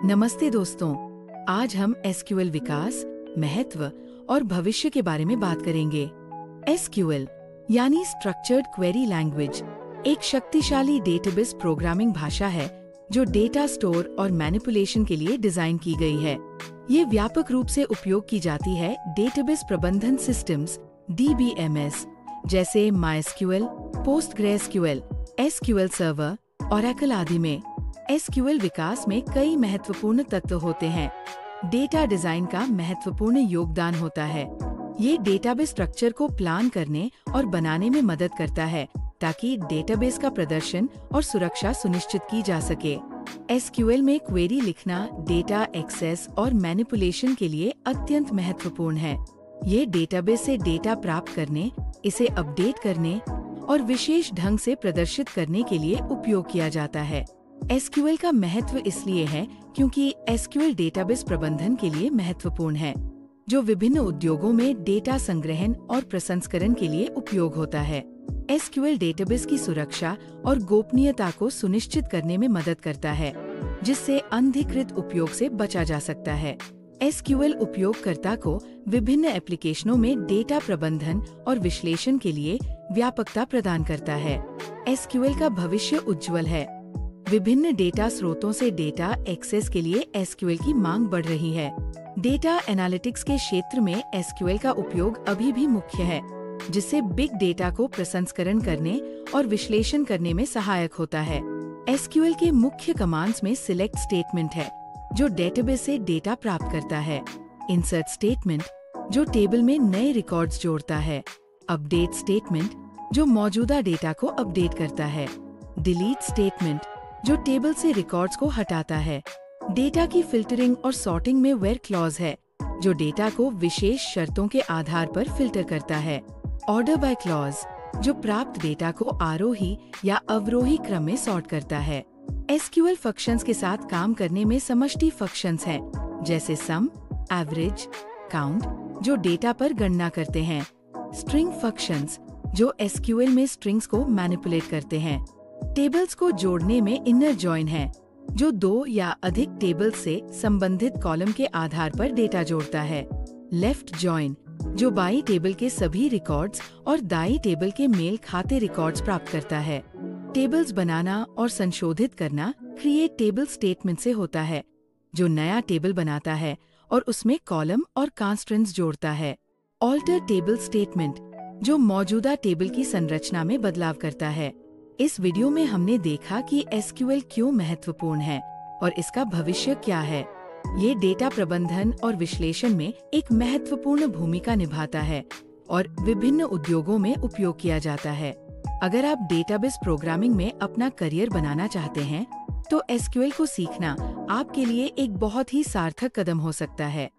नमस्ते दोस्तों, आज हम एसक्यूएल विकास, महत्व और भविष्य के बारे में बात करेंगे। एसक्यूएल यानी स्ट्रक्चर्ड क्वेरी लैंग्वेज एक शक्तिशाली डेटाबेस प्रोग्रामिंग भाषा है जो डेटा स्टोर और मैनिपुलेशन के लिए डिजाइन की गई है। ये व्यापक रूप से उपयोग की जाती है डेटाबेस प्रबंधन सिस्टम्स (DBMS) जैसे MySQL, PostgreSQL, SQL server, Oracle आदि में। एसक्यूएल विकास में कई महत्वपूर्ण तत्व होते हैं। डेटा डिजाइन का महत्वपूर्ण योगदान होता है। ये डेटाबेस स्ट्रक्चर को प्लान करने और बनाने में मदद करता है ताकि डेटाबेस का प्रदर्शन और सुरक्षा सुनिश्चित की जा सके। एसक्यूएल में क्वेरी लिखना डेटा एक्सेस और मैनिपुलेशन के लिए अत्यंत महत्वपूर्ण है। ये डेटाबेस से डेटा प्राप्त करने, इसे अपडेट करने और विशेष ढंग से प्रदर्शित करने के लिए उपयोग किया जाता है। एसक्यूएल का महत्व इसलिए है क्योंकि एसक्यूएल डेटाबेस प्रबंधन के लिए महत्वपूर्ण है, जो विभिन्न उद्योगों में डेटा संग्रहण और प्रसंस्करण के लिए उपयोग होता है। एसक्यूएल डेटाबेस की सुरक्षा और गोपनीयता को सुनिश्चित करने में मदद करता है, जिससे अनधिकृत उपयोग से बचा जा सकता है। एसक्यूएल उपयोगकर्ता को विभिन्न एप्लीकेशनों में डेटा प्रबंधन और विश्लेषण के लिए व्यापकता प्रदान करता है। एसक्यूएल का भविष्य उज्जवल है। विभिन्न डेटा स्रोतों से डेटा एक्सेस के लिए एसक्यूएल की मांग बढ़ रही है। डेटा एनालिटिक्स के क्षेत्र में एसक्यूएल का उपयोग अभी भी मुख्य है, जिससे बिग डेटा को प्रसंस्करण करने और विश्लेषण करने में सहायक होता है। एसक्यूएल के मुख्य कमांड्स में सिलेक्ट स्टेटमेंट है, जो डेटाबेस से डेटा प्राप्त करता है। इंसर्ट स्टेटमेंट, जो टेबल में नए रिकॉर्ड्स जोड़ता है। अपडेट स्टेटमेंट, जो मौजूदा डेटा को अपडेट करता है। डिलीट स्टेटमेंट, जो टेबल से रिकॉर्ड्स को हटाता है। डेटा की फिल्टरिंग और सॉर्टिंग में वेयर क्लॉज है, जो डेटा को विशेष शर्तों के आधार पर फिल्टर करता है। ऑर्डर बाय क्लॉज, जो प्राप्त डेटा को आरोही या अवरोही क्रम में सॉर्ट करता है। एसक्यूएल फंक्शंस के साथ काम करने में समष्टि फंक्शंस हैं, जैसे सम, एवरेज, काउंट, जो डेटा पर गणना करते हैं। स्ट्रिंग फंक्शंस, जो एसक्यूएल में स्ट्रिंग्स को मैनिपुलेट करते हैं। टेबल्स को जोड़ने में इनर जॉइन है, जो दो या अधिक टेबल से संबंधित कॉलम के आधार पर डेटा जोड़ता है। लेफ्ट जॉइन, जो बाई टेबल के सभी रिकॉर्ड्स और दाई टेबल के मेल खाते रिकॉर्ड्स प्राप्त करता है। टेबल्स बनाना और संशोधित करना क्रिएट टेबल स्टेटमेंट से होता है, जो नया टेबल बनाता है और उसमें कॉलम और कांस्टेंट्स जोड़ता है। ऑल्टर टेबल स्टेटमेंट, जो मौजूदा टेबल की संरचना में बदलाव करता है। इस वीडियो में हमने देखा कि एसक्यूएल क्यों महत्वपूर्ण है और इसका भविष्य क्या है। ये डेटा प्रबंधन और विश्लेषण में एक महत्वपूर्ण भूमिका निभाता है और विभिन्न उद्योगों में उपयोग किया जाता है। अगर आप डेटाबेस प्रोग्रामिंग में अपना करियर बनाना चाहते हैं, तो एसक्यूएल को सीखना आपके लिए एक बहुत ही सार्थक कदम हो सकता है।